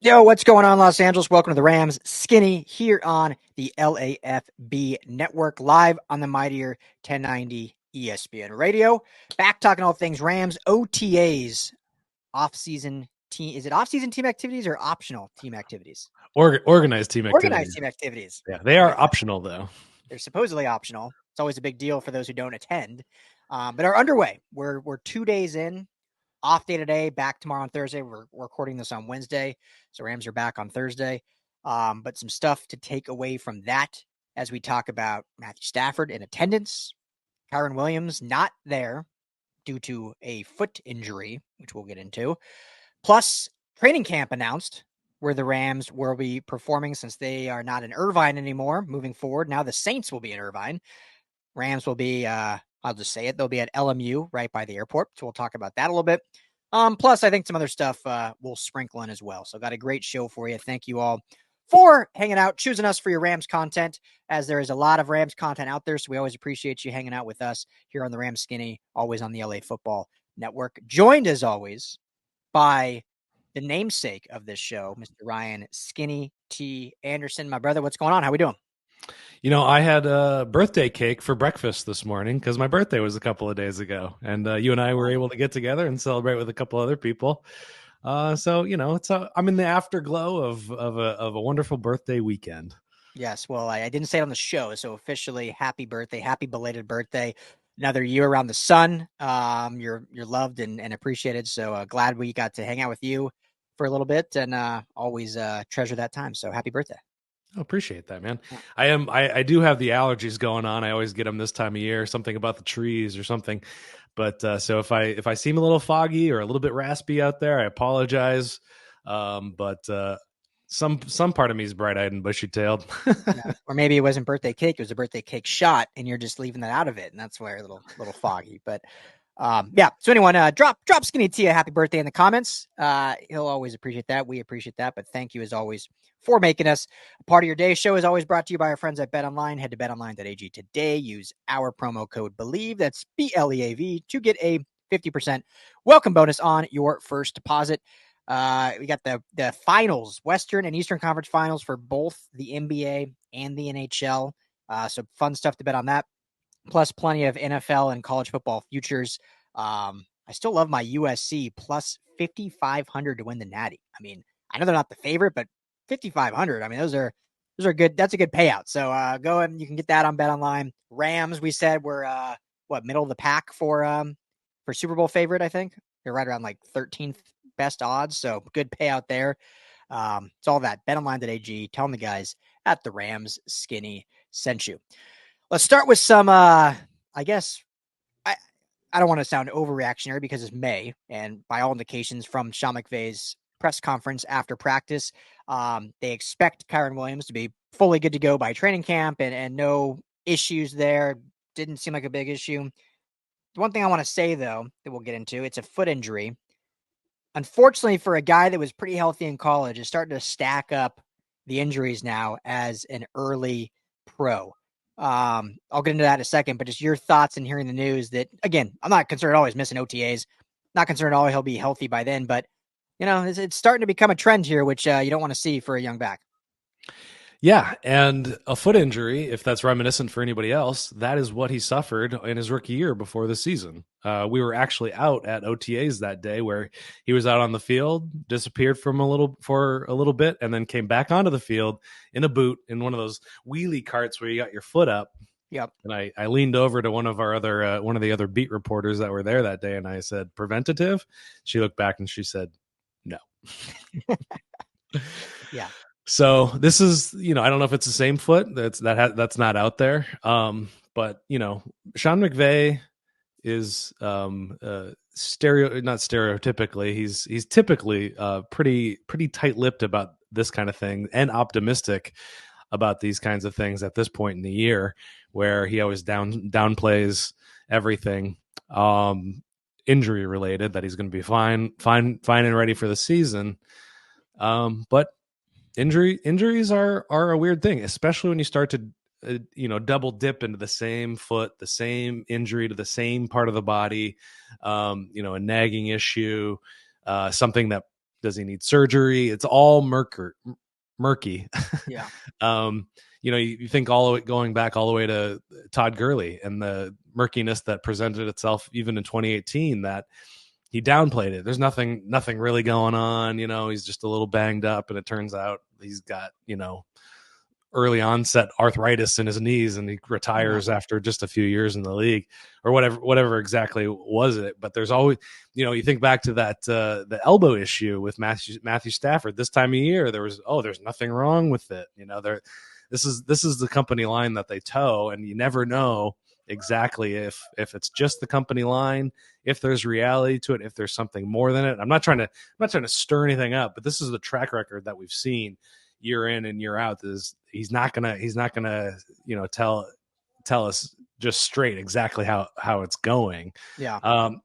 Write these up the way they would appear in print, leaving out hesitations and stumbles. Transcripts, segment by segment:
Yo, what's going on, Los Angeles? Welcome to the Rams Skinny here on the LAFB network, live on the mightier 1090 ESPN radio. Back talking all things Rams, OTAs, off-season team. Is it off-season team activities or optional team activities? Organized team activities. Organized team activities. Yeah, they are optional, though. They're supposedly optional. It's always a big deal for those who don't attend, but are underway. We're 2 days in. Off day today, back tomorrow on Thursday. We're recording this on Wednesday, so Rams are back on Thursday. But some stuff to take away from that as we talk about Matthew Stafford in attendance, Kyren Williams not there due to a foot injury, which we'll get into. Plus, training camp announced where the Rams will be performing since they are not in Irvine anymore moving forward. Now the Saints will be in Irvine. Rams will be I'll just say it. They'll be at LMU right by the airport. So we'll talk about that a little bit. Plus, I think some other stuff we'll sprinkle in as well. So got a great show for you. Thank you all for hanging out, choosing us for your Rams content, as there is a lot of Rams content out there. So we always appreciate you hanging out with us here on the Rams Skinny, always on the LA Football Network. Joined, as always, by the namesake of this show, Mr. Ryan Skinny T. Anderson. My brother, what's going on? How we doing? You know, I had a birthday cake for breakfast this morning because my birthday was a couple of days ago, and you and I were able to get together and celebrate with a couple other people. So you know, I'm in the afterglow of a wonderful birthday weekend. Yes, well, I didn't say it on the show, so officially, happy birthday, happy belated birthday! Another year around the sun. You're loved and appreciated. So glad we got to hang out with you for a little bit, and always treasure that time. So happy birthday! I appreciate that, man. I do have the allergies going on. I always get them this time of year, something about the trees or something. But so if I seem a little foggy or a little bit raspy out there, I apologize. But some part of me is bright-eyed and bushy-tailed. Yeah. Or maybe it wasn't birthday cake; it was a birthday cake shot, and you're just leaving that out of it, and that's why you're a little foggy. But yeah. So anyone, drop Skinny T a happy birthday in the comments. He'll always appreciate that. We appreciate that. But thank you as always for making us a part of your day. Show is always brought to you by our friends at BetOnline. Head to betonline.ag today. Use our promo code BELIEVE. That's BLEAV to get a 50% welcome bonus on your first deposit. We got the finals, Western and Eastern Conference finals for both the NBA and the NHL. So fun stuff to bet on that. Plus plenty of NFL and college football futures. I still love my USC plus 5,500 to win the Natty. I mean, I know they're not the favorite, but 5,500. I mean, those are good. That's a good payout. So go and you can get that on BetOnline. Rams, we said were middle of the pack for Super Bowl favorite. I think they're right around like 13th best odds. So good payout there. It's all that. BetOnline.ag. Tell them the guys at the Rams Skinny sent you. Let's start with some, I guess, I don't want to sound overreactionary because it's May, and by all indications from Sean McVay's press conference after practice, they expect Kyren Williams to be fully good to go by training camp and no issues there. Didn't seem like a big issue. The one thing I want to say, though, that we'll get into, it's a foot injury. Unfortunately, for a guy that was pretty healthy in college, is starting to stack up the injuries now as an early pro. I'll get into that in a second, but just your thoughts and hearing the news that, again, I'm not concerned at all he's missing OTAs. Not concerned at all he'll be healthy by then, but, you know, it's starting to become a trend here, which you don't want to see for a young back. Yeah, and a foot injury, if that's reminiscent for anybody else, that is what he suffered in his rookie year before the season. We were actually out at OTAs that day where he was out on the field, disappeared for a little bit, and then came back onto the field in a boot in one of those wheelie carts where you got your foot up. Yep. And I leaned over to one of the other beat reporters that were there that day, and I said, "Preventative?" She looked back and she said, "No." Yeah. So this is, you know, I don't know if it's the same foot that's not out there. But you know, Sean McVay is not stereotypically. He's typically pretty tight-lipped about this kind of thing and optimistic about these kinds of things at this point in the year, where he always downplays everything injury related, that he's going to be fine and ready for the season. But injuries are a weird thing, especially when you start to double dip into the same foot, the same injury to the same part of the body, a nagging issue, something that Does he need surgery? It's all murky. Yeah. You think going back all the way to Todd Gurley and the murkiness that presented itself even in 2018, that he downplayed it. There's nothing really going on. He's just a little banged up, and it turns out he's got, early onset arthritis in his knees, and he retires after just a few years in the league, or whatever exactly was it. But there's always, you think back to that, the elbow issue with Matthew Stafford this time of year, there's nothing wrong with it. This is the company line that they toe, and you never know exactly if it's just the company line, if there's reality to it, if there's something more than it. I'm not trying to stir anything up, but this is the track record that we've seen year in and year out. Is he's not gonna tell us just straight exactly how it's going. Yeah.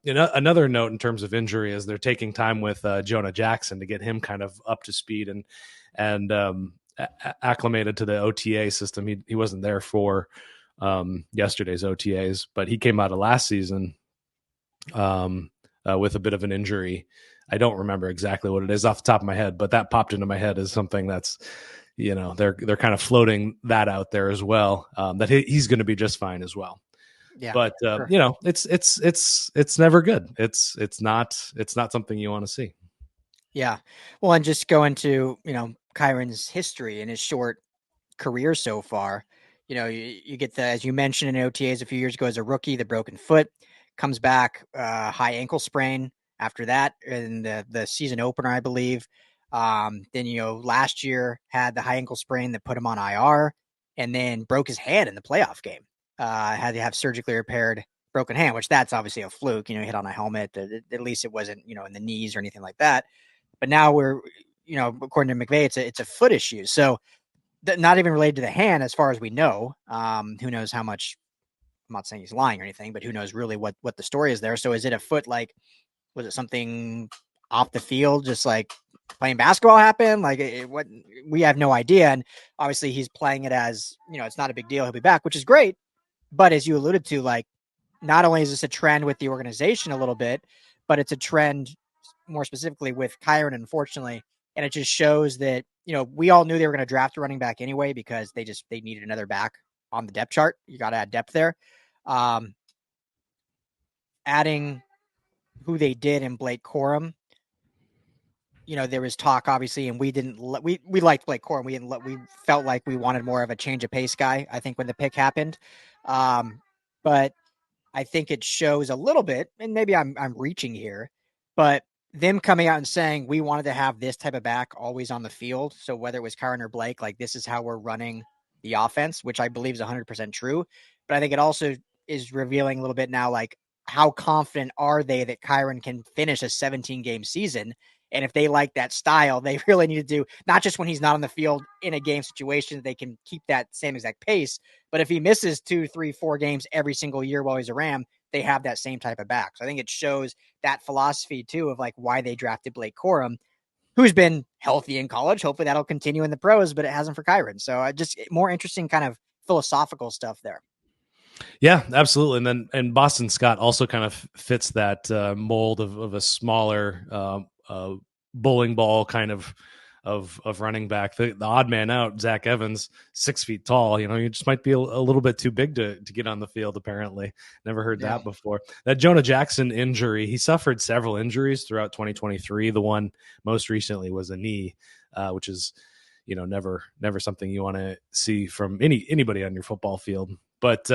Another note in terms of injury is they're taking time with Jonah Jackson to get him kind of up to speed and acclimated to the OTA system. He wasn't there for yesterday's OTAs, but he came out of last season with a bit of an injury. I don't remember exactly what it is off the top of my head, but that popped into my head as something that's, they're kind of floating that out there as well, that he's going to be just fine as well. Yeah. But sure. It's never good. It's not something you want to see. Yeah. Well, and just go into, Kyren's history and his short career so far. You get as you mentioned in OTAs a few years ago as a rookie, the broken foot, comes back, high ankle sprain after that in the season opener, I believe. Then, last year had the high ankle sprain that put him on IR, and then broke his hand in the playoff game. Had to have surgically repaired broken hand, which that's obviously a fluke. Hit on a helmet. At least it wasn't, in the knees or anything like that. But now we're, according to McVay, it's a foot issue. So not even related to the hand as far as we know. Who knows how much, I'm not saying he's lying or anything, but who knows really what the story is there. So is it a foot, like, was it something off the field, just like playing basketball happened? Like what, we have no idea. And obviously he's playing it as, it's not a big deal. He'll be back, which is great. But as you alluded to, like, not only is this a trend with the organization a little bit, but it's a trend more specifically with Kyren, unfortunately. And it just shows that, we all knew they were going to draft a running back anyway, because they needed another back on the depth chart. You got to add depth there. Adding who they did in Blake Corum, there was talk, obviously, and we liked Blake Corum. We felt like we wanted more of a change of pace guy, I think, when the pick happened. But I think it shows a little bit, and maybe I'm reaching here, but them coming out and saying we wanted to have this type of back always on the field. So whether it was Kyren or Blake, like, this is how we're running the offense, which I believe is 100% true. But I think it also is revealing a little bit now, like, how confident are they that Kyren can finish a 17-game season? And if they like that style, they really need to do, not just when he's not on the field in a game situation, they can keep that same exact pace. But if he misses 2, 3, 4 games every single year while he's a Ram, they have that same type of back. So I think it shows that philosophy too of, like, why they drafted Blake Corum, who's been healthy in college. Hopefully that'll continue in the pros, but it hasn't for Kyren. So just more interesting kind of philosophical stuff there. Yeah, absolutely. And Boston Scott also kind of fits that mold of a smaller bowling ball kind of running back. The odd man out, Zach Evans, 6 feet tall. You just might be a little bit too big to get on the field, apparently. Never heard that before. That Jonah Jackson injury, he suffered several injuries throughout 2023. The one most recently was a knee, which is, never something you want to see from anybody on your football field. But,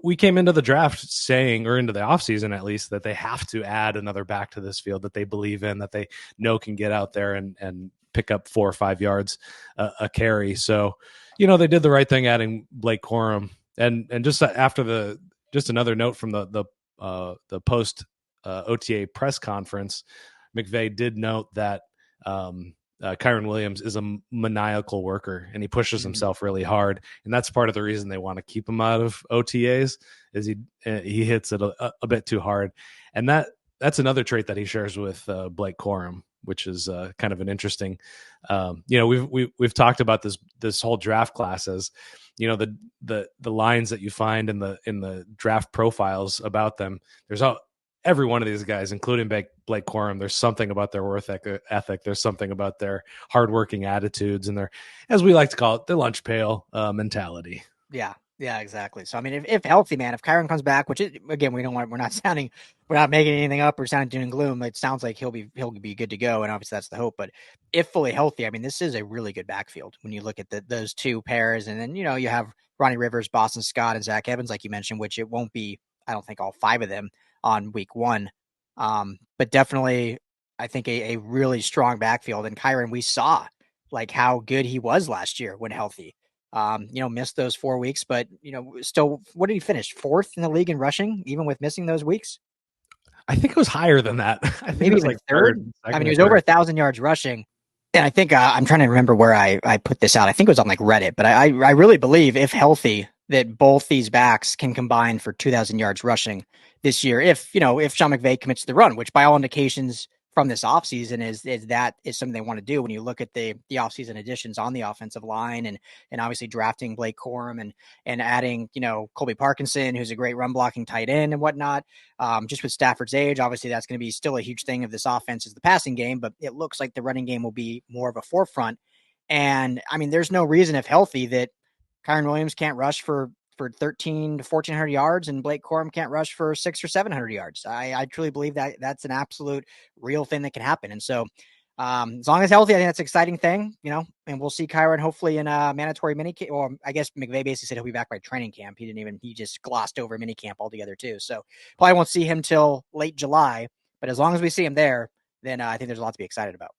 we came into the draft saying, or into the offseason at least, that they have to add another back to this field that they believe in, that they know can get out there and pick up 4 or 5 yards a carry. So, they did the right thing adding Blake Corum. And just after just another note from the post OTA press conference, McVay did note that Kyren Williams is a maniacal worker, and he pushes himself really hard, and that's part of the reason they want to keep him out of OTAs. Is he hits it a bit too hard, and that's another trait that he shares with Blake Corum, which is kind of an interesting. We've talked about this whole draft class as, the lines that you find in the draft profiles about them. There's every one of these guys, including Blake Corum, there's something about their work ethic. There's something about their hardworking attitudes and their, as we like to call it, their lunch pail mentality. Yeah, exactly. So, I mean, if healthy, man, if Kyren comes back, which is, again, we're not making anything up or sounding doom and gloom. It sounds like he'll be good to go. And obviously that's the hope, but if fully healthy, I mean, this is a really good backfield when you look at those two pairs. And then, you have Ronnie Rivers, Boston Scott, and Zach Evans, like you mentioned, which it won't be, I don't think all 5 of them on week 1. But definitely, I think a really strong backfield. And Kyren, we saw like how good he was last year when healthy. Missed those 4 weeks, but still, what did he finish? 4th in the league in rushing, even with missing those weeks? I think it was higher than that. I think maybe it was like like third. I mean, he was over 1,000 yards rushing. And I think I'm trying to remember where I put this out. I think it was on like Reddit, but I really believe if healthy that both these backs can combine for 2,000 yards rushing this year. If Sean McVay commits to the run, which by all indications from this offseason is something they want to do. When you look at the offseason additions on the offensive line and obviously drafting Blake Corum and adding, Colby Parkinson, who's a great run blocking tight end and whatnot. Just with Stafford's age, obviously that's going to be still a huge thing of this offense is the passing game, but it looks like the running game will be more of a forefront. And I mean, there's no reason if healthy that Kyren Williams can't rush for 13 to 1,400 yards and Blake Corum can't rush for 600 or 700 yards. I truly believe that that's an absolute real thing that can happen. And so as long as healthy, I think that's an exciting thing, and we'll see Kyren hopefully in a mandatory minicamp. Or I guess McVay basically said he'll be back by training camp. He just glossed over minicamp altogether too. So probably won't see him till late July, but as long as we see him there, then I think there's a lot to be excited about.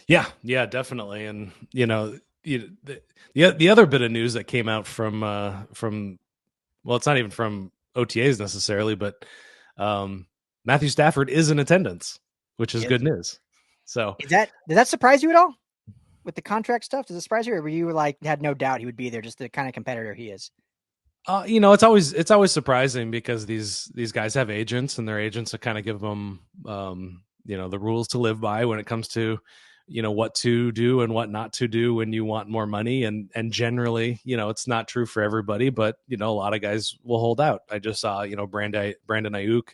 Yeah, definitely. And, the other bit of news that came out from well, it's not even from OTAs necessarily, but Matthew Stafford is in attendance, which is good news. So does that surprise you at all with the contract stuff? Does it surprise you, or were you like had no doubt he would be there, just the kind of competitor he is? It's always surprising because these guys have agents, and their agents will kind of give them the rules to live by when it comes to what to do and what not to do when you want more money. And generally, it's not true for everybody, but, a lot of guys will hold out. I just saw, Brandon Ayuk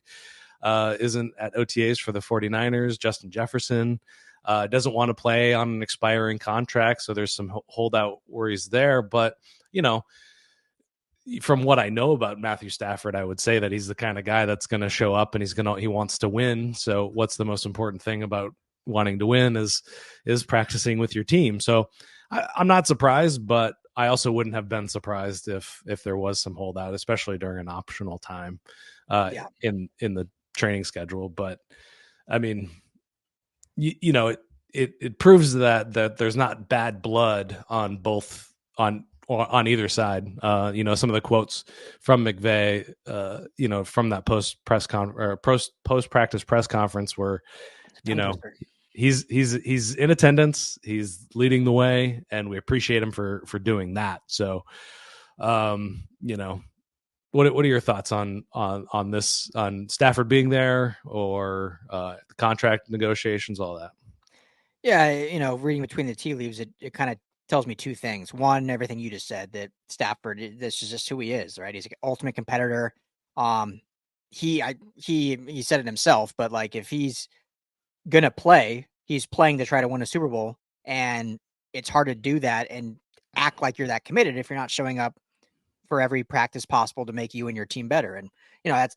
isn't at OTAs for the 49ers. Justin Jefferson doesn't want to play on an expiring contract. So there's some holdout worries there. But, from what I know about Matthew Stafford, I would say that he's the kind of guy that's going to show up and he wants to win. So what's the most important thing about wanting to win is practicing with your team. So I'm not surprised, but I also wouldn't have been surprised if there was some holdout, especially during an optional time in the training schedule. But I mean, it proves that there's not bad blood on on either side. Some of the quotes from McVay, from that post practice press conference were, he's in attendance, he's leading the way, and we appreciate him for doing that. So, what are your thoughts on this, on Stafford being there, or contract negotiations, all that? Yeah, reading between the tea leaves, it kind of tells me 2 things. One, everything you just said, that Stafford, this is just who he is, right? He's an ultimate competitor. He said it himself, but like if he's gonna play, he's playing to try to win a Super Bowl, and it's hard to do that and act like you're that committed if you're not showing up for every practice possible to make you and your team better. And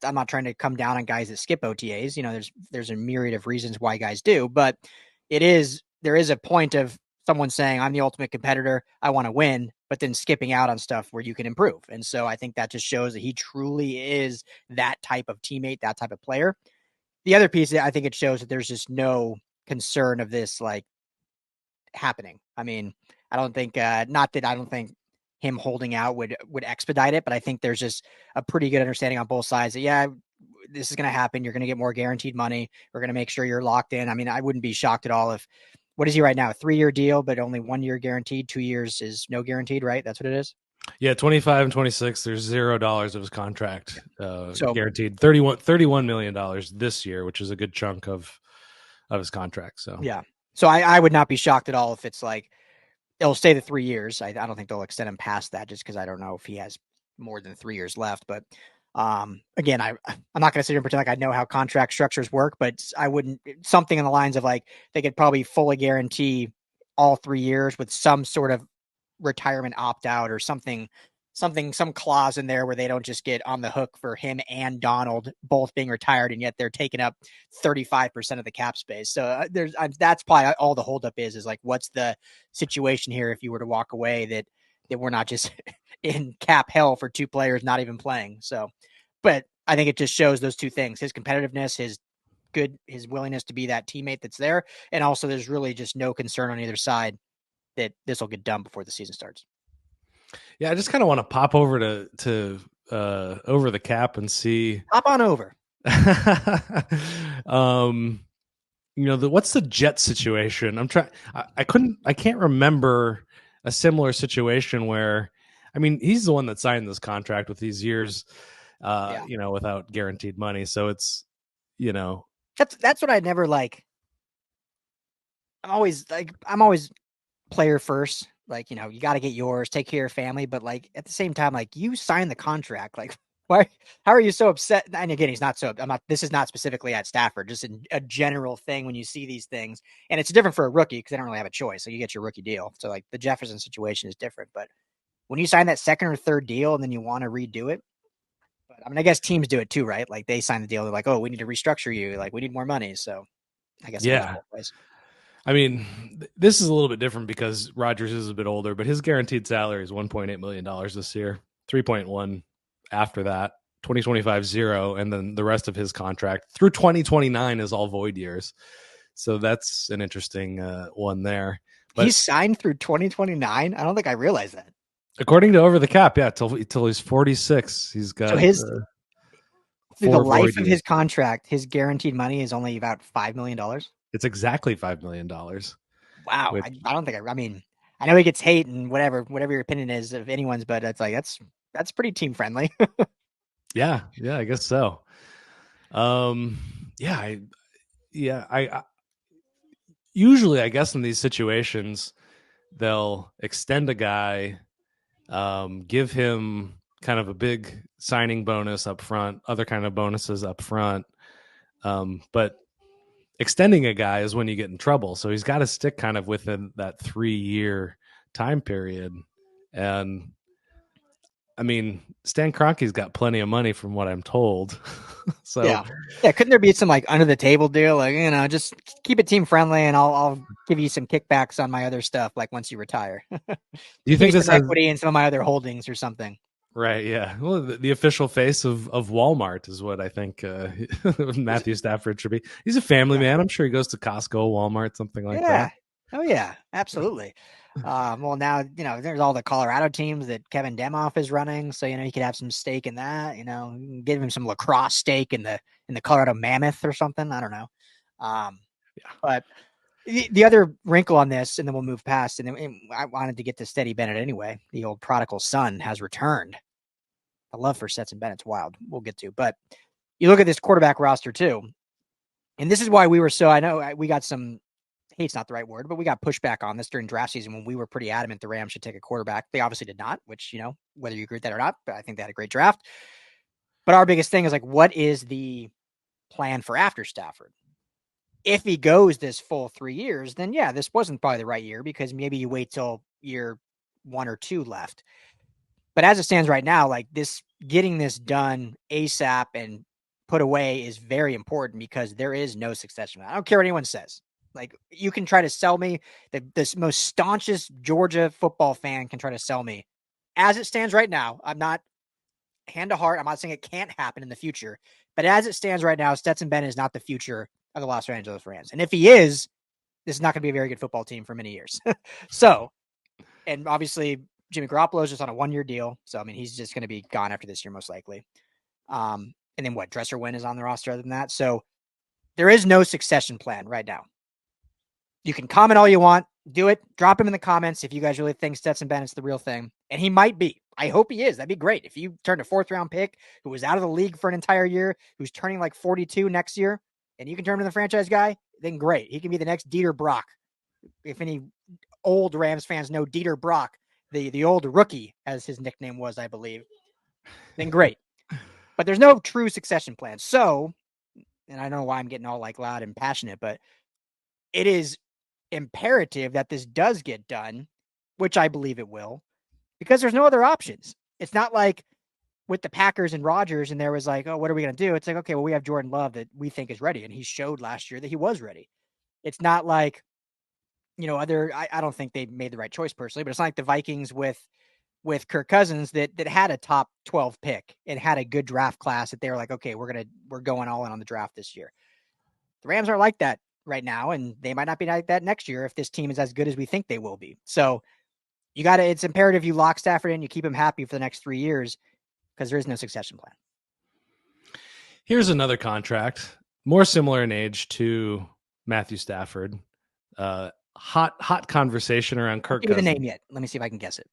I'm not trying to come down on guys that skip OTAs. There's a myriad of reasons why guys do, but there is a point of someone saying, I'm the ultimate competitor, I want to win, but then skipping out on stuff where you can improve. And so I think that just shows that he truly is that type of teammate, that type of player. The other piece, I think it shows that there's just no concern of this like happening. I mean, I don't think him holding out would expedite it, but I think there's just a pretty good understanding on both sides that, this is going to happen. You're going to get more guaranteed money. We're going to make sure you're locked in. I mean, I wouldn't be shocked at all if, what is he right now? A 3-year deal, but only 1 year guaranteed. 2 years is no guaranteed, right? That's what it is. Yeah, 25 and 26. There's $0 of his contract guaranteed. $31 million this year, which is a good chunk of his contract. So yeah, so I would not be shocked at all if it's like it'll stay the 3 years. I don't think they'll extend him past that, just because I don't know if he has more than 3 years left. But Again, I'm not going to sit here and pretend like I know how contract structures work, but I wouldn't something in the lines of like they could probably fully guarantee all 3 years with some sort of retirement opt out or something, some clause in there where they don't just get on the hook for him and Donald both being retired, and yet they're taking up 35% of the cap space. So that's probably all the holdup is like, what's the situation here if you were to walk away that we're not just in cap hell for 2 players not even playing. So, but I think it just shows those 2 things: his competitiveness, his willingness to be that teammate that's there, and also there's really just no concern on either side that this will get done before the season starts. Yeah, I just kind of want to pop over to over the cap and see. Hop on over. What's the Jet situation? I can't remember a similar situation where, I mean, he's the one that signed this contract with these years, without guaranteed money. So it's, that's what I never like. I'm always player first. Like, you got to get yours, take care of family. But like at the same time, like you signed the contract, like why, how are you so upset? And again, this is not specifically at Stafford, just a general thing when you see these things, and it's different for a rookie because they don't really have a choice. So you get your rookie deal. So like the Jefferson situation is different, but when you sign that second or third deal and then you want to redo it, but I mean, I guess teams do it too, right? Like they sign the deal. They're like, oh, we need to restructure you. Like we need more money. So I guess it goes both ways. I mean, this is a little bit different because Rodgers is a bit older, but his guaranteed salary is $1.8 million this year, 3.1 after that, 2025 0, and then the rest of his contract through 2029 is all void years. So that's an interesting one there. But he's signed through 2029. I don't think I realized that. According to Over the Cap, yeah, till he's 46, he's got. So through the life of his contract, his guaranteed money is only about $5 million. It's exactly $5 million. Wow. I don't think I mean, I know he gets hate and whatever your opinion is of anyone's, but it's like, that's pretty team friendly. Yeah. I guess so. I usually, I guess in these situations, they'll extend a guy, give him kind of a big signing bonus up front, other kind of bonuses up front. But extending a guy is when you get in trouble. So he's got to stick kind of within that 3-year time period. And I mean, Stan Kroenke's got plenty of money from what I'm told. So yeah. Couldn't there be some like under the table deal? Like, just keep it team friendly and I'll give you some kickbacks on my other stuff. Like once you retire, do you think this has equity in some of my other holdings or something? Right. Yeah. Well, the official face of Walmart is what I think Matthew Stafford should be. He's a family man. I'm sure he goes to Costco, Walmart, something like that. Oh yeah, absolutely. Well, now, there's all the Colorado teams that Kevin Demoff is running. So, he could have some stake in that, give him some lacrosse stake in the Colorado Mammoth or something. I don't know. But the other wrinkle on this, and then we'll move past, and I wanted to get to Steady Bennett anyway. The old prodigal son has returned. The love for Stetson Bennett's wild. We'll get to, but you look at this quarterback roster too. And this is why we were I know we got some, hate's not the right word, but we got pushback on this during draft season when we were pretty adamant the Rams should take a quarterback. They obviously did not, which, whether you agree with that or not, but I think they had a great draft. But our biggest thing is like, what is the plan for after Stafford? If he goes this full 3 years, then yeah, this wasn't probably the right year because maybe you wait till year 1 or 2 left. But as it stands right now, like getting this done ASAP and put away is very important because there is no succession. I don't care what anyone says. Like you can try to sell me, the most staunchest Georgia football fan can try to sell me. As it stands right now, I'm not hand to heart. I'm not saying it can't happen in the future, but as it stands right now, Stetson Bennett is not the future of the Los Angeles Rams. And if he is, this is not going to be a very good football team for many years. So, and obviously Jimmy Garoppolo is just on a 1-year deal. So, I mean, he's just going to be gone after this year, most likely. And then Dresser Wynn is on the roster other than that. So there is no succession plan right now. You can comment all you want, do it, drop him in the comments if you guys really think Stetson Bennett's the real thing. And he might be. I hope he is. That'd be great. If you turned a 4th-round pick who was out of the league for an entire year, who's turning like 42 next year, and you can turn him into the franchise guy, then great. He can be the next Dieter Brock. If any old Rams fans know Dieter Brock, the old rookie, as his nickname was, I believe, then great. but there's no true succession plan. So, and I don't know why I'm getting all like loud and passionate, but it is imperative that this does get done, which I believe it will, because there's no other options. It's not like with the Packers and Rodgers, and there was like, oh, what are we going to do? It's like, okay, well, we have Jordan Love that we think is ready, and he showed last year that he was ready. It's not like, I don't think they made the right choice personally, but it's not like the Vikings with Kirk Cousins that had a top 12 pick and had a good draft class that they were like, okay, we're going all in on the draft this year. The Rams aren't like that right now, and they might not be like that next year if this team is as good as we think they will be. So it's imperative you lock Stafford in, you keep him happy for the next 3 years, because there is no succession plan. Here's another contract, more similar in age to Matthew Stafford. Hot conversation around Kirk Cousins. Give me the name yet. Let me see if I can guess it.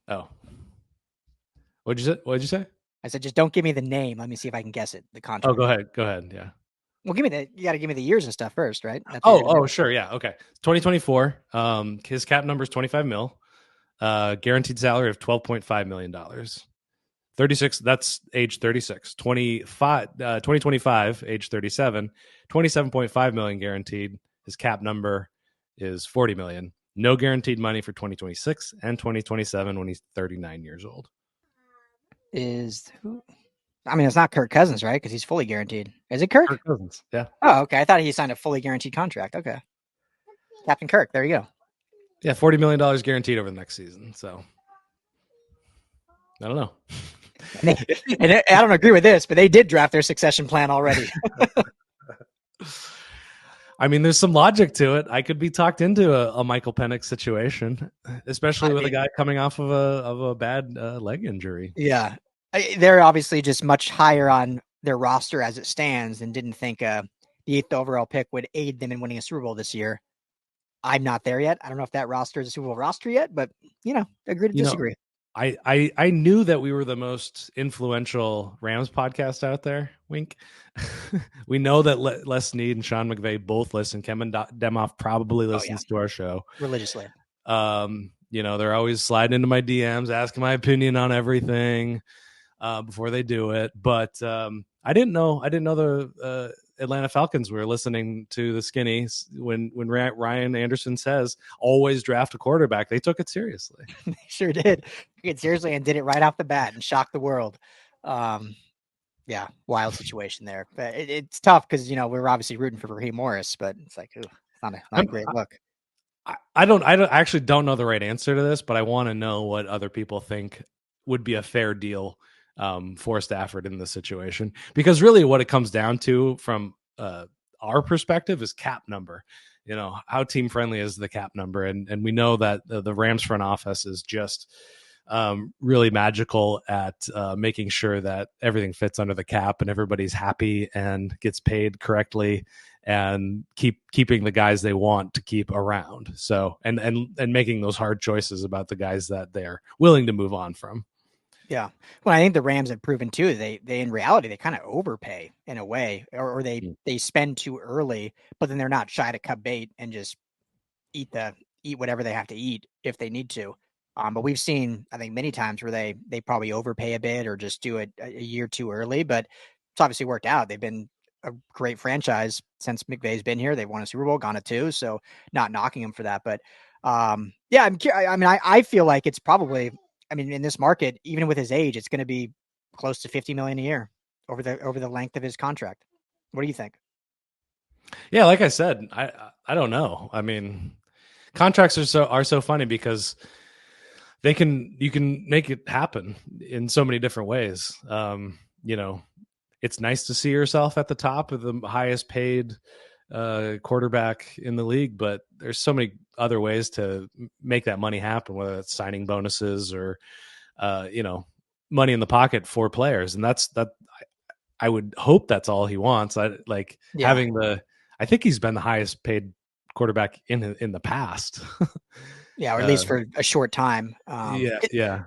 Oh. What'd you say? I said, just don't give me the name. Let me see if I can guess it. The contract. Oh, go ahead. Yeah. Well, you got to give me the years and stuff first, right? Sure. Yeah. Okay. 2024. His cap number is 25 mil. Guaranteed salary of $12.5 million. 36. That's age 36. 2025, age 37. 27.5 million guaranteed. His cap number is 40 million. No guaranteed money for 2026 and 2027 when he's 39 years old. It's not Kirk Cousins, right? Because he's fully guaranteed. Is it Kirk? Kirk Cousins, yeah. Oh, okay. I thought he signed a fully guaranteed contract. Okay. Captain Kirk. There you go. Yeah, $40 million guaranteed over the next season. So, I don't know. And I don't agree with this, but they did draft their succession plan already. I mean, there's some logic to it. I could be talked into a Michael Penix situation, especially with a guy coming off of a bad leg injury. Yeah. They're obviously just much higher on their roster as it stands and didn't think the 8th overall pick would aid them in winning a Super Bowl this year. I'm not there yet. I don't know if that roster is a Super Bowl roster yet, but, agree to disagree. I knew that we were the most influential Rams podcast out there. Wink. We know that Les Snead and Sean McVay both listen. Kevin Demoff probably listens to our show religiously. They're always sliding into my DMs, asking my opinion on everything before they do it. But I didn't know the Atlanta Falcons were listening to the skinny when Ryan Anderson says always draft a quarterback. They took it seriously. They sure did. Took it seriously and did it right off the bat and shocked the world. Wild situation there. But it's tough because we're obviously rooting for Raheem Morris, but it's like, it's not a great look. I actually don't know the right answer to this, but I want to know what other people think would be a fair deal for Stafford in this situation, because really what it comes down to from our perspective is cap number. How team friendly is the cap number, and we know that the Rams front office is just really magical at making sure that everything fits under the cap and everybody's happy and gets paid correctly and keeping the guys they want to keep around. So and making those hard choices about the guys that they're willing to move on from. Yeah. Well, I think the Rams have proven too, they in reality, they kind of overpay in a way, or they spend too early, but then they're not shy to cut bait and just eat whatever they have to eat if they need to. But we've seen, I think, many times where they probably overpay a bit or just do it a year too early, but it's obviously worked out. They've been a great franchise since McVay's been here. They've won a Super Bowl, gone to 2, so not knocking them for that. But I feel like it's probably, in this market, even with his age, it's going to be close to $50 million a year over the length of his contract. What do you think? Yeah, like I said, I don't know. Contracts are so funny because you can make it happen in so many different ways. It's nice to see yourself at the top of the highest paid quarterback in the league, but there's so many other ways to make that money happen, whether it's signing bonuses or money in the pocket for players. And that's I would hope that's all he wants. I think he's been the highest paid quarterback in the past. Yeah, or at least for a short time. Yeah.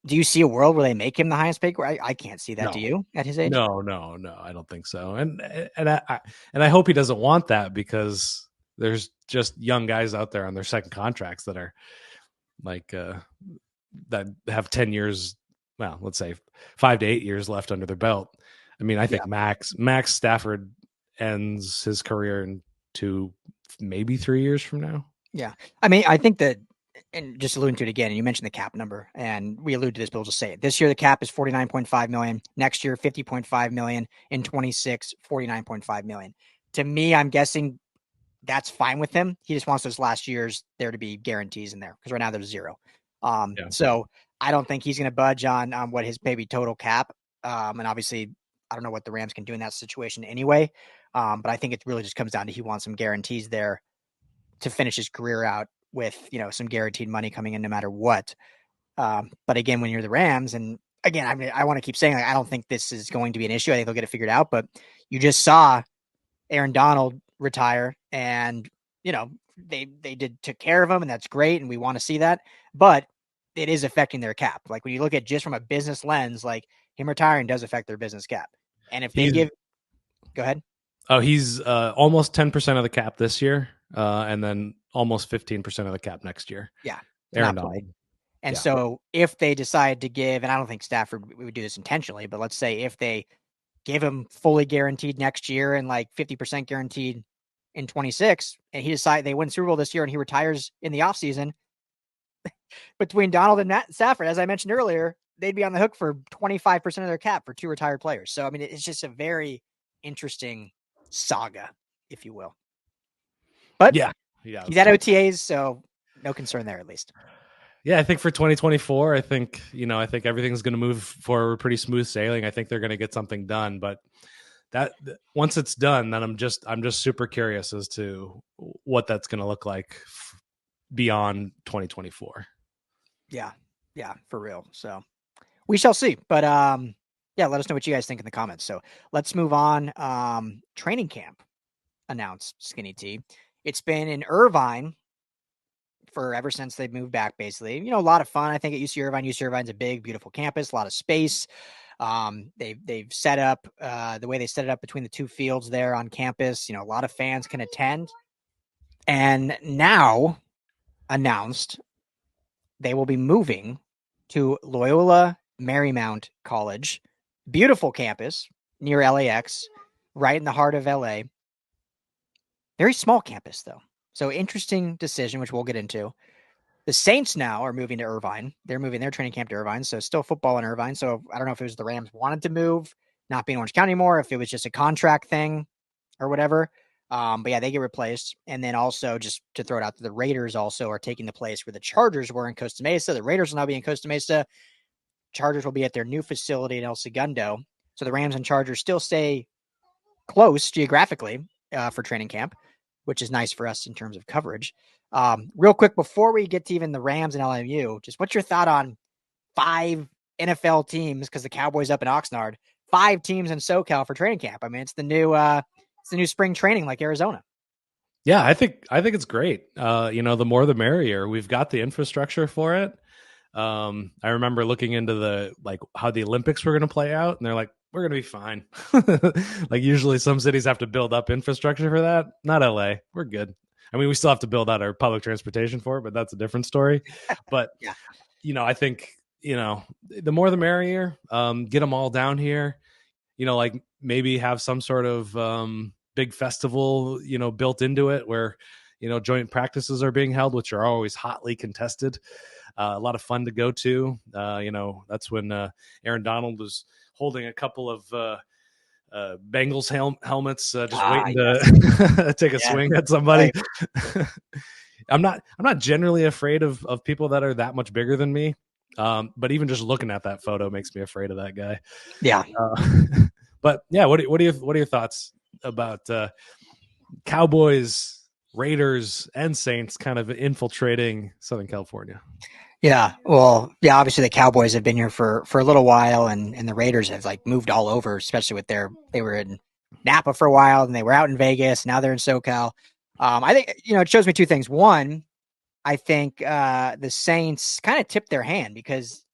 Do you see a world where they make him the highest paid? I can't see that. No. Do you at his age? No, I don't think so. And I hope he doesn't want that, because there's just young guys out there on their second contracts that are like that have 10 years well, let's say 5 to 8 years left under their belt. I mean, I think Max Stafford ends his career in 2, maybe 3 years from now. Yeah. I mean, I think that, and just alluding to it again, and you mentioned the cap number, and we allude to this, but we'll just say it. This year, the cap is $49.5 million. Next year, $50.5 million. In 26, $49.5 million. To me, I'm guessing that's fine with him. He just wants those last years there to be guarantees in there, because right now there's 0. So I don't think he's going to budge on what his maybe total cap. And obviously, I don't know what the Rams can do in that situation anyway. But I think it really just comes down to he wants some guarantees there to finish his career out with, some guaranteed money coming in no matter what. But again, when you're the Rams, and again, I mean, I want to keep saying, like, I don't think this is going to be an issue. I think they'll get it figured out, but you just saw Aaron Donald retire, and, they took care of him, and that's great. And we want to see that, but it is affecting their cap. Like, when you look at just from a business lens, like, him retiring does affect their business cap. And if they go ahead. Oh, he's almost 10% of the cap this year. And then almost 15% of the cap next year. Yeah. Aaron Donald. And so if they decide to give, and I don't think Stafford would do this intentionally, but let's say if they give him fully guaranteed next year and like 50% guaranteed in 26, and he decide they win Super Bowl this year and he retires in the offseason, between Donald and Matt Stafford, as I mentioned earlier, they'd be on the hook for 25% of their cap for 2 retired players. So, I mean, it's just a very interesting saga, if you will. But yeah, he's at OTAs, so no concern there, at least. Yeah, I think for 2024, I think everything's going to move forward pretty smooth sailing. I think they're going to get something done, but that once it's done, then I'm just super curious as to what that's going to look like beyond 2024. Yeah, for real. So we shall see. But let us know what you guys think in the comments. So let's move on. Training camp announced, Skinny T. It's been in Irvine ever since they moved back, basically. A lot of fun, I think, at UC Irvine. UC Irvine's a big, beautiful campus, a lot of space. They've set up the way they set it up between the 2 fields there on campus. A lot of fans can attend. And now announced they will be moving to Loyola Marymount College. Beautiful campus near LAX, right in the heart of LA. Very small campus, though. So interesting decision, which we'll get into. The Saints now are moving to Irvine. They're moving their training camp to Irvine, so still football in Irvine. So I don't know if it was the Rams wanted to move, not being Orange County anymore, if it was just a contract thing or whatever. But yeah, they get replaced. And then also, just to throw it out, the Raiders also are taking the place where the Chargers were in Costa Mesa. The Raiders will now be in Costa Mesa. Chargers will be at their new facility in El Segundo. So the Rams and Chargers still stay close geographically for training camp, which is nice for us in terms of coverage. Real quick, before we get to even the Rams and LMU, just what's your thought on 5 NFL teams, because the Cowboys up in Oxnard, 5 teams in SoCal for training camp? I mean, it's the new spring training like Arizona. Yeah, I think it's great. The more the merrier. We've got the infrastructure for it. I remember looking into how the Olympics were going to play out, and they're like, we're going to be fine. Like, usually some cities have to build up infrastructure for that. Not LA. We're good. I mean, we still have to build out our public transportation for it, but that's a different story. But, yeah. I think, the more the merrier. Get them all down here, like maybe have some sort of big festival, built into it where, joint practices are being held, which are always hotly contested. A lot of fun to go to. That's when Aaron Donald was holding a couple of Bengals helmets, just waiting to take a swing at somebody. Right. I'm not generally afraid of people that are that much bigger than me. But even just looking at that photo makes me afraid of that guy. Yeah. But yeah, what are your thoughts about Cowboys, Raiders, and Saints kind of infiltrating Southern California? Yeah, well, yeah, obviously the Cowboys have been here for a little while, and the Raiders have moved all over, especially with they were in Napa for a while, and they were out in Vegas. Now they're in SoCal. I think, it shows me 2 things. One, I think the Saints kind of tipped their hand, because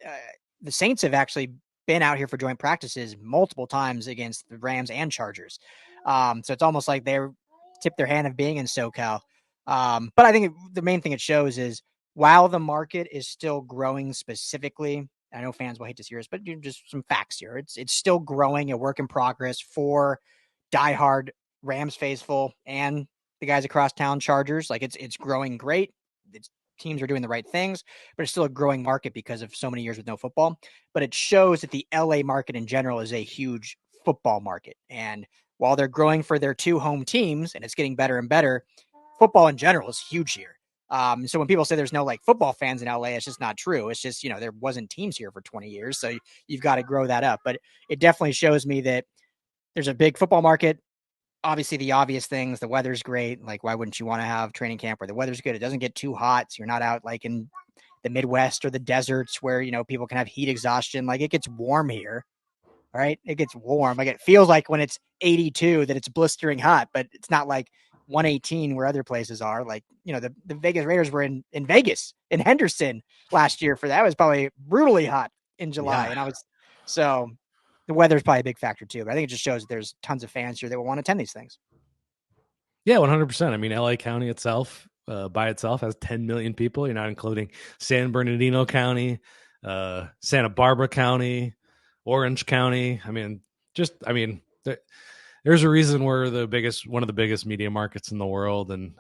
the Saints have actually been out here for joint practices multiple times against the Rams and Chargers. So it's almost like they tipped their hand of being in SoCal. But I think the main thing it shows is, while the market is still growing specifically I know fans will hate to hear this, but just some facts here. It's still growing, a work in progress for diehard Rams faithful and the guys across town, Chargers. Like it's growing great. Teams are doing the right things, but it's still a growing market because of so many years with no football. But it shows that the LA market in general is a huge football market. And while they're growing for their 2 home teams and it's getting better and better, football in general is huge here. So when people say there's no like football fans in LA, it's just not true. It's just, there wasn't teams here for 20 years. So you've got to grow that up. But it definitely shows me that there's a big football market. Obviously the obvious things, the weather's great. Like, why wouldn't you want to have training camp where the weather's good? It doesn't get too hot. So you're not out like in the Midwest or the deserts where, people can have heat exhaustion. Like, it gets warm here. All right. It gets warm. Like, it feels like when it's 82 that it's blistering hot, but it's not like 118 where other places are. Like, the Vegas Raiders were in Vegas, in Henderson last year for that. It was probably brutally hot in July. Yeah. And so the weather's probably a big factor too, but I think it just shows that there's tons of fans here that will want to attend these things. Yeah, 100%. I mean, LA County itself, by itself, has 10 million people. You're not including San Bernardino County, Santa Barbara County, Orange County. There's a reason we're one of the biggest media markets in the world, and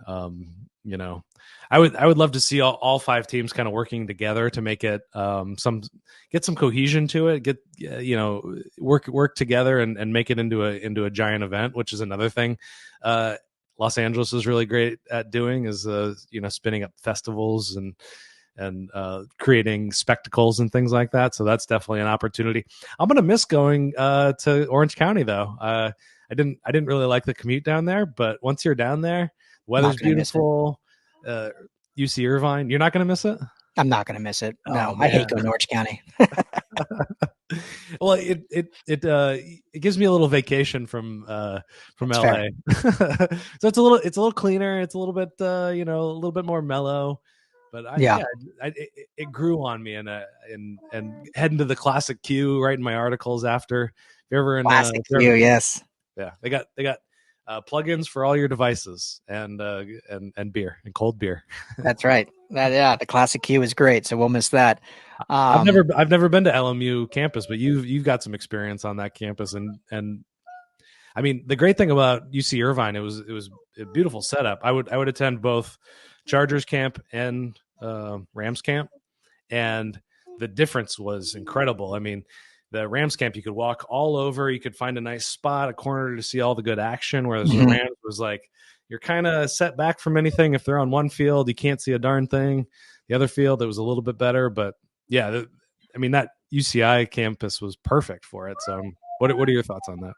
I would love to see all 5 teams kind of working together to make it get some cohesion to it, work together and make it into a giant event, which is another thing Los Angeles is really great at doing, is spinning up festivals and creating spectacles and things like that. So that's definitely an opportunity. I'm gonna miss going to Orange County though. I didn't really like the commute down there, but once you're down there, weather's beautiful. UC Irvine, you're not gonna miss it? I'm not gonna miss it. No, I hate going to Orange County. Well, it gives me a little vacation from LA. So it's a little cleaner. It's a little bit a little bit more mellow. But it grew on me, and heading to the classic Q, writing my articles after. If you're ever in classic Q, yes. Yeah, they got plugins for all your devices and beer and cold beer. That's right. The classic Q is great. So we'll miss that. I've never been to LMU campus, but you've got some experience on that campus, and I mean, the great thing about UC Irvine, it was a beautiful setup. I would attend both Chargers camp and Rams camp, and the difference was incredible. I mean, the Rams camp, you could walk all over, you could find a nice spot, a corner to see all the good action, whereas the Rams was like, you're kind of set back from anything. If they're on one field, you can't see a darn thing. The other field, it was a little bit better, but yeah, that UCI campus was perfect for it. So what are your thoughts on that?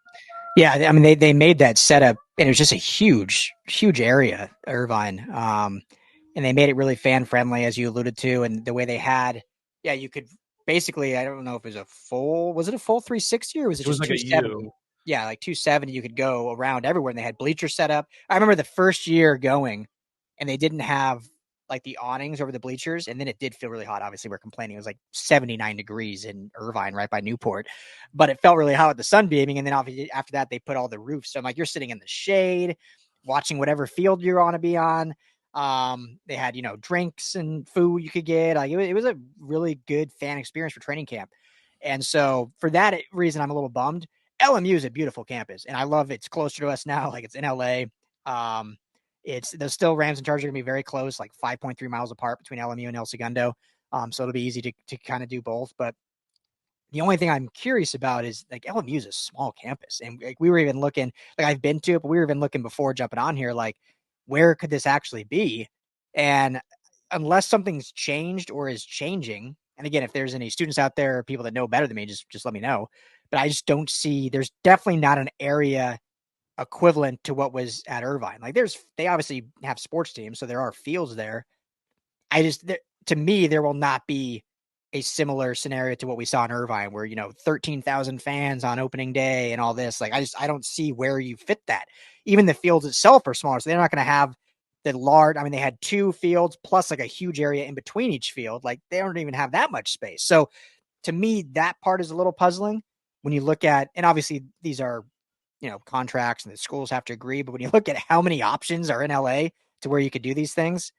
Yeah, I mean, they made that setup, and it was just a huge area, Irvine. And they made it really fan friendly, as you alluded to, and the way they had, you could basically, I don't know if it was a full 360 or was it just like 270? Yeah, like 270. You could go around everywhere, and they had bleachers set up. I remember the first year going, and they didn't have like the awnings over the bleachers, and then it did feel really hot. Obviously, we're complaining. It was like 79 degrees in Irvine, right by Newport, but it felt really hot with the sun beaming. And then obviously after that, they put all the roofs. So I'm like, you're sitting in the shade, watching whatever field you're on to be on. They had, drinks and food you could get. Like it was a really good fan experience for training camp. And so for that reason, I'm a little bummed. LMU is a beautiful campus, and I love it's closer to us now. Like, it's in LA. There's still Rams and Chargers are going to be very close, like 5.3 miles apart between LMU and El Segundo. So it'll be easy to kind of do both. But the only thing I'm curious about is, like, LMU is a small campus. And like, we were even looking, like, I've been to it, but we were even looking before jumping on here, like, where could this actually be? And unless something's changed or is changing, and again, if there's any students out there or people that know better than me, just let me know. But I just don't see, there's definitely not an area equivalent to what was at Irvine. Like, they obviously have sports teams, so there are fields there. To me, there will not be a similar scenario to what we saw in Irvine, where, 13,000 fans on opening day and all this. Like, I don't see where you fit that. Even the fields itself are smaller, so they're not going to have the large. I mean, they had 2 fields plus like a huge area in between each field. Like, they don't even have that much space. So to me, that part is a little puzzling when you look at, and obviously these are, contracts and the schools have to agree. But when you look at how many options are in LA to where you could do these things,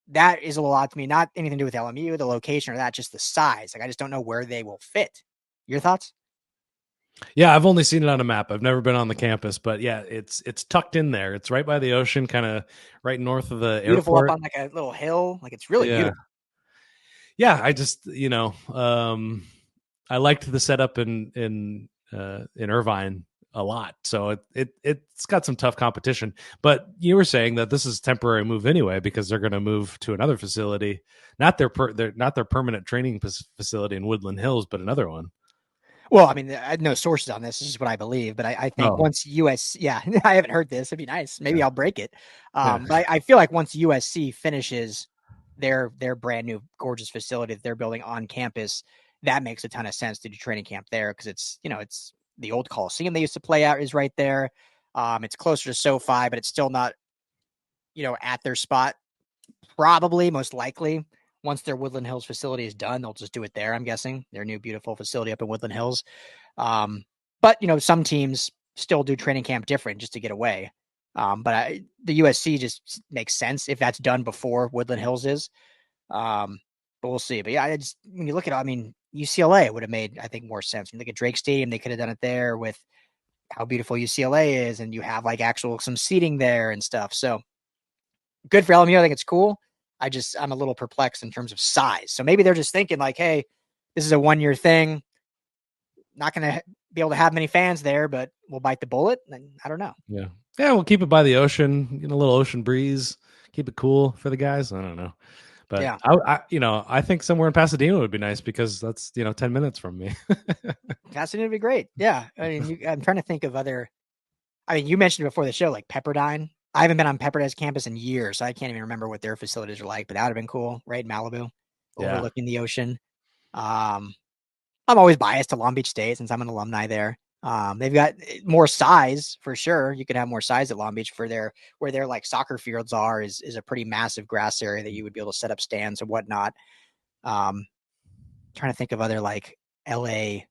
that is a little odd to me. Not anything to do with LMU, the location or that, just the size. Like, I just don't know where they will fit. Your thoughts? Yeah, I've only seen it on a map. I've never been on the campus, but yeah, it's tucked in there. It's right by the ocean, kind of right north of the Beautiful up airport. on like a little hill. Like, it's really Yeah. beautiful. Yeah, I just, I liked the setup in Irvine a lot. So it's got some tough competition. But you were saying that this is a temporary move anyway because they're going to move to another facility, not their permanent training facility in Woodland Hills, but another one. Well, I mean, I have no sources on this. This is what I believe, but I think Oh, once yeah, I haven't heard this. It'd be nice. Maybe yeah. I'll break it. Yeah. But I feel like once USC finishes their brand new gorgeous facility that they're building on campus, that makes a ton of sense to do training camp there because it's the old Coliseum they used to play out is right there. It's closer to SoFi, but it's still not at their spot. Probably, most likely, once their Woodland Hills facility is done, they'll just do it there. I'm guessing their new beautiful facility up in Woodland Hills. But some teams still do training camp different just to get away. But the USC just makes sense if that's done before Woodland Hills is. But we'll see. But yeah, when you look at it, I mean, UCLA would have made, I think, more sense. When you look at Drake Stadium, they could have done it there with how beautiful UCLA is, and you have like some seating there and stuff. So good for LMU. I think it's cool. I'm a little perplexed in terms of size. So maybe they're just thinking like, hey, this is a 1-year thing. Not going to be able to have many fans there, but we'll bite the bullet. And I don't know. Yeah. Yeah. We'll keep it by the ocean, get a little ocean breeze, keep it cool for the guys. I don't know. But yeah, I think somewhere in Pasadena would be nice because that's, 10 minutes from me. Pasadena would be great. Yeah. I mean, I'm trying to think of other, you mentioned before the show, like Pepperdine. I haven't been on Pepperdine's campus in years, so I can't even remember what their facilities are like, but that would have been cool, right? In Malibu, overlooking the ocean. I'm always biased to Long Beach State since I'm an alumni there. They've got more size for sure. You could have more size at Long Beach where their like soccer fields are is a pretty massive grass area that you would be able to set up stands and whatnot. Trying to think of other like LA,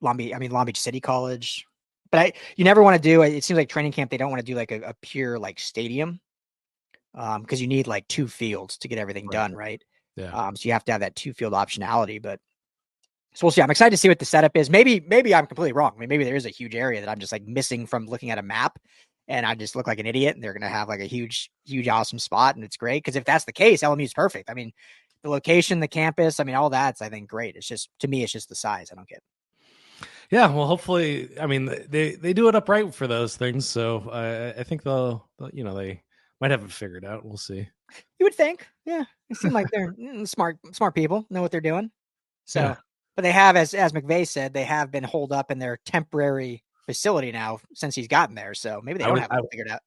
Long Beach City College. But you never want to do it. It seems like training camp, they don't want to do like a pure like stadium because you need like 2 fields to get everything done, right? Yeah. So you have to have that 2-field optionality. But so we'll see. I'm excited to see what the setup is. Maybe I'm completely wrong. I mean, maybe there is a huge area that I'm just like missing from looking at a map, and I just look like an idiot. And they're gonna have like a huge, awesome spot, and it's great because if that's the case, LMU is perfect. I mean, the location, the campus, I mean, all that's I think great. It's just to me, it's just the size I don't get. Yeah, well, hopefully, I mean, they do it upright for those things, so I think they'll they might have it figured out. We'll see. You would think, yeah. They seem like they're smart people, know what they're doing. So, Yeah. But they have, as McVay said, they have been holed up in their temporary facility now since he's gotten there. So maybe they don't have it figured out.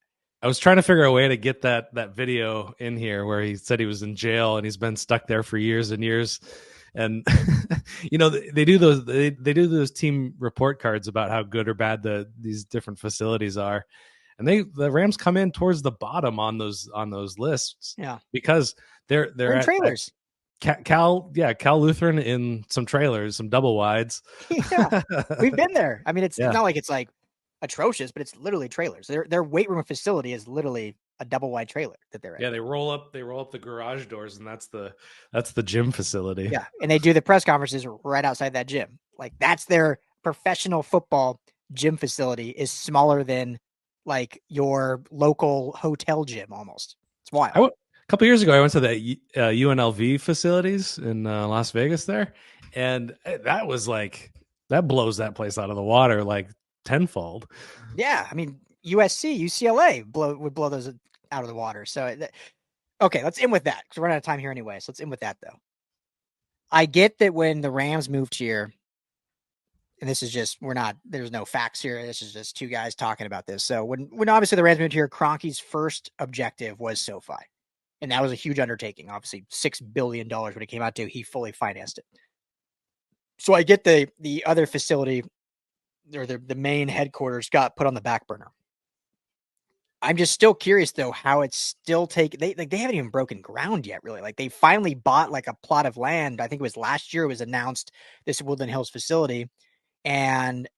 I was trying to figure a way to get that video in here where he said he was in jail and he's been stuck there for years and years. And they do those team report cards about how good or bad these different facilities are, and the Rams come in towards the bottom on those lists. Yeah, because they're in trailers. Cal Lutheran in some trailers, some double wides. Yeah, we've been there. I mean, it's not like it's like atrocious, but it's literally trailers. Their weight room facility is literally a double wide trailer that they're in. Yeah, they roll up the garage doors, and that's the gym facility. Yeah, and they do the press conferences right outside that gym. Like that's their professional football gym facility is smaller than like your local hotel gym almost. It's wild. A couple years ago, I went to the UNLV facilities in Las Vegas there, and that was like that blows that place out of the water like tenfold. Yeah, I mean USC, UCLA would blow those out of the water. So, okay, let's end with that because we're out of time here anyway. So let's end with that though. I get that when the Rams moved here, and this is just there's no facts here. This is just 2 guys talking about this. So when obviously the Rams moved here, Kroenke's first objective was SoFi. And that was a huge undertaking. Obviously, $6 billion when it came out to, he fully financed it. So I get the other facility or the main headquarters got put on the back burner. I'm just still curious though how it's still they haven't even broken ground yet, really. Like they finally bought like a plot of land. I think it was last year it was announced this Woodland Hills facility, and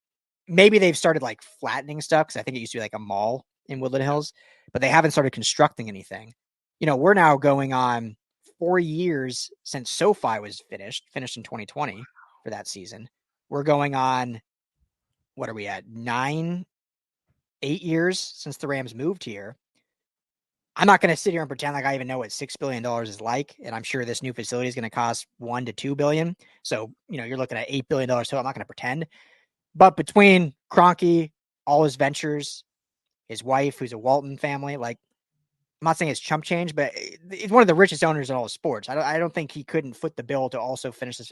maybe they've started like flattening stuff because I think it used to be like a mall in Woodland Hills, but they haven't started constructing anything. we're now going on 4 years since SoFi was finished in 2020 for that season. We're going on, what are we at? 8 years since the Rams moved here. I'm not going to sit here and pretend like I even know what $6 billion is like. And I'm sure this new facility is going to cost $1 to $2 billion. So, you're looking at $8 billion total. I'm not going to pretend. But between Kroenke, all his ventures, his wife, who's a Walton family, like, I'm not saying it's chump change, but he's one of the richest owners in all of sports. I don't think he couldn't foot the bill to also finish this.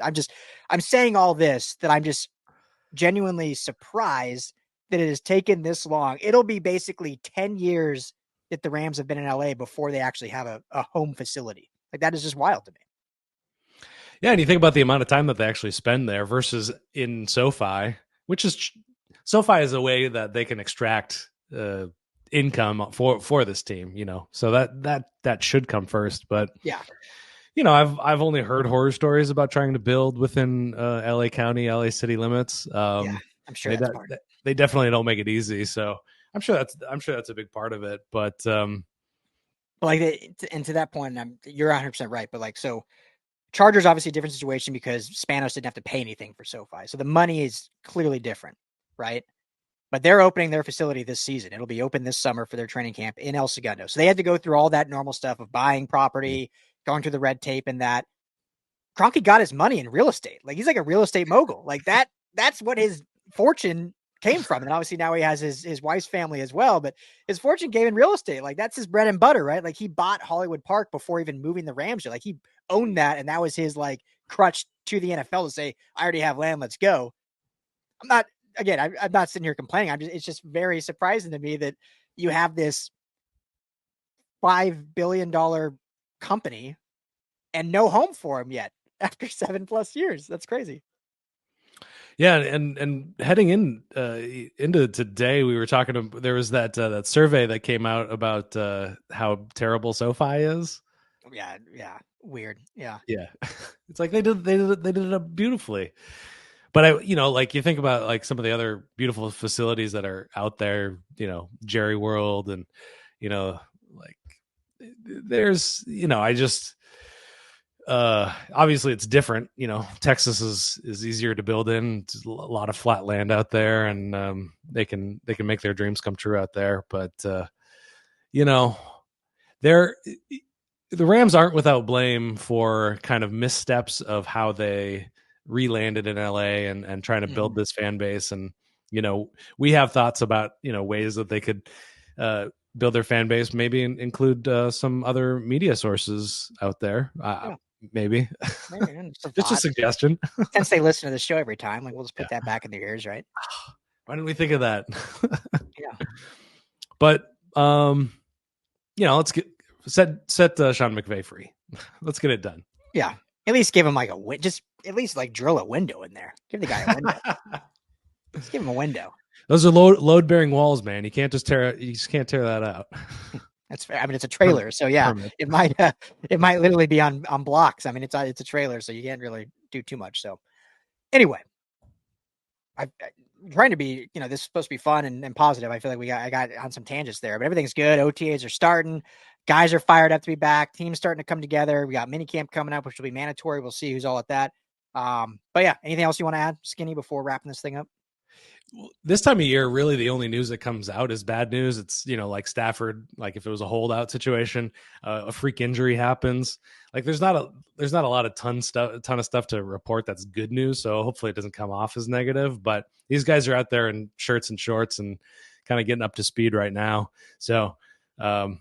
I'm saying all this that I'm just genuinely surprised that it has taken this long. It'll be basically 10 years that the Rams have been in LA before they actually have a home facility. Like, that is just wild to me. Yeah, and you think about the amount of time that they actually spend there versus in SoFi, which is SoFi is a way that they can extract income for this team, so that should come first. But yeah, I've only heard horror stories about trying to build within LA County, LA city limits. I'm sure they definitely don't make it easy. So I'm sure that's a big part of it. But like, and to that point, you're 100% right. But like, so Chargers obviously a different situation because Spanos didn't have to pay anything for SoFi, so the money is clearly different, right? But they're opening their facility this season. It'll be open this summer for their training camp in El Segundo. So they had to go through all that normal stuff of buying property, going through the red tape, and that. Kroenke got his money in real estate. Like, he's like a real estate mogul. Like, that's what his fortune came from. And obviously now he has his wife's family as well, but his fortune came in real estate. Like, that's his bread and butter, right? Like, he bought Hollywood Park before even moving the Rams here. Like, he owned that, and that was his like crutch to the NFL to say, I already have land, let's go. I'm not sitting here complaining. It's just very surprising to me that you have this $5 billion company and no home for him yet after 7+ years. That's crazy. Yeah, and heading into today, we were talking. There was that survey that came out about how terrible SoFi is. Yeah, weird. Yeah. It's like they did it up beautifully. But like you think about like some of the other beautiful facilities that are out there, Jerry World, and like there's I just. Obviously it's different. Texas is easier to build in. There's a lot of flat land out there, and they can make their dreams come true out there. But the Rams aren't without blame for kind of missteps of how they re-landed in LA and trying to build this fan base. And we have thoughts about ways that they could build their fan base, maybe include some other media sources out there. Maybe. Just a suggestion. Since they listen to the show every time, like, we'll just put that back in their ears, right? Why didn't we think of that? Yeah. But let's set Sean McVay free. Let's get it done. Yeah. At least give him like just at least like drill a window in there. Give the guy a window. Just give him a window. Those are load bearing walls, man. You can't just tear that out. That's fair. I mean, it's a trailer, so yeah, it might literally be on blocks. I mean, it's a trailer, so you can't really do too much. So anyway, I'm trying to be, this is supposed to be fun and positive. I feel like I got on some tangents there, but everything's good. OTAs are starting. Guys are fired up to be back. Team's starting to come together. We got mini camp coming up, which will be mandatory. We'll see who's all at that. But yeah, anything else you want to add, Skinny, before wrapping this thing up? This time of year, really the only news that comes out is bad news. It's, like Stafford, like if it was a holdout situation, a freak injury happens. Like there's not a lot of ton of stuff to report that's good news. So hopefully it doesn't come off as negative, but these guys are out there in shirts and shorts and kind of getting up to speed right now. So, one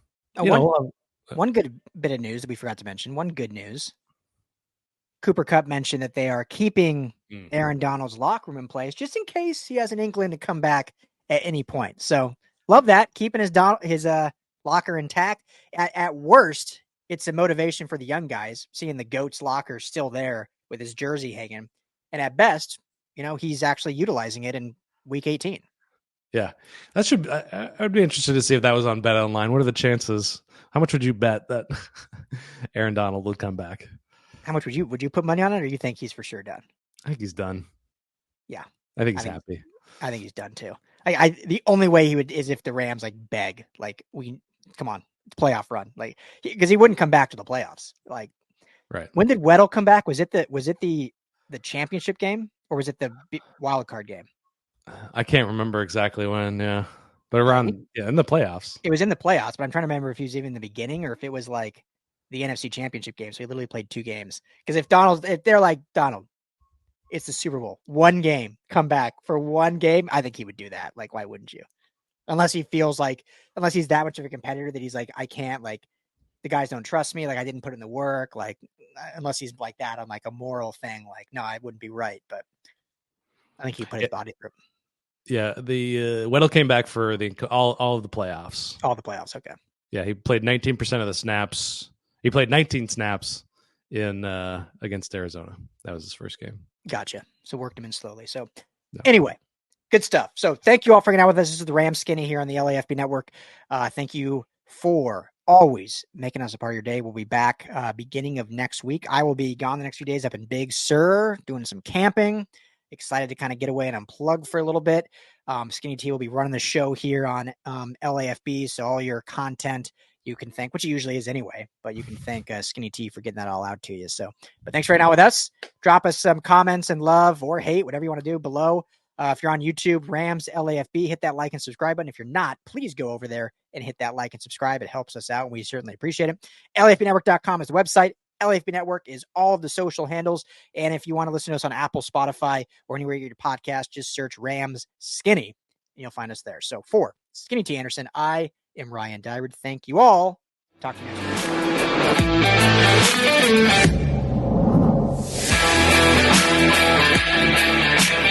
good bit of news that we forgot to mention, one good news. Cooper Kupp mentioned that they are keeping Aaron Donald's locker room in place just in case he has an inkling to come back at any point. So love that, keeping his locker intact. At worst, it's a motivation for the young guys, seeing the GOAT's locker still there with his jersey hanging. And at best, he's actually utilizing it in week 18. Yeah, that should. I'd be interested to see if that was on Bet Online. What are the chances? How much would you bet that Aaron Donald would come back? How much would you put money on it, or you think he's for sure done? I think he's done. Yeah, I think he's happy. I think he's done too. The only way he would is if the Rams like beg, like, come on, playoff run, like because he wouldn't come back to the playoffs. Like, right. When did Weddle come back? Was it the championship game or was it the wild card game? I can't remember exactly when. Yeah, but around in the playoffs. It was in the playoffs, but I'm trying to remember if he was even in the beginning or if it was like the NFC Championship game. So he literally played 2 games. Because if they're like, Donald, it's the Super Bowl, 1 game, come back for 1 game, I think he would do that. Like, why wouldn't you? Unless he's that much of a competitor that he's like, I can't, like, the guys don't trust me. Like, I didn't put in the work. Like, unless he's like that on like a moral thing. Like, no, I wouldn't be right. But I think he put his body through. Yeah, the Weddle came back for all of the playoffs. All the playoffs, okay. Yeah, he played 19% of the snaps. He played 19 snaps in against Arizona. That was his first game. Gotcha. So worked him in slowly. So anyway, good stuff. So thank you all for hanging out with us. This is the Ram Skinny here on the LAFB Network. Thank you for always making us a part of your day. We'll be back beginning of next week. I will be gone the next few days up in Big Sur doing some camping. Excited to kind of get away and unplug for a little bit. Skinny T will be running the show here on LAFB. So all your content you can thank, which it usually is anyway, but you can thank Skinny T for getting that all out to you. So, but thanks for hanging out with us. Drop us some comments and love or hate, whatever you want to do below. If you're on YouTube, Rams LAFB, hit that like and subscribe button. If you're not, please go over there and hit that like and subscribe. It helps us out, and we certainly appreciate it. LAFBnetwork.com is the website. LAFB Network is all of the social handles. And if you want to listen to us on Apple, Spotify, or anywhere you get your podcast, just search Rams Skinny, and you'll find us there. So for Skinny T Anderson, I am Ryan Dyrud. Thank you all. Talk to you next week.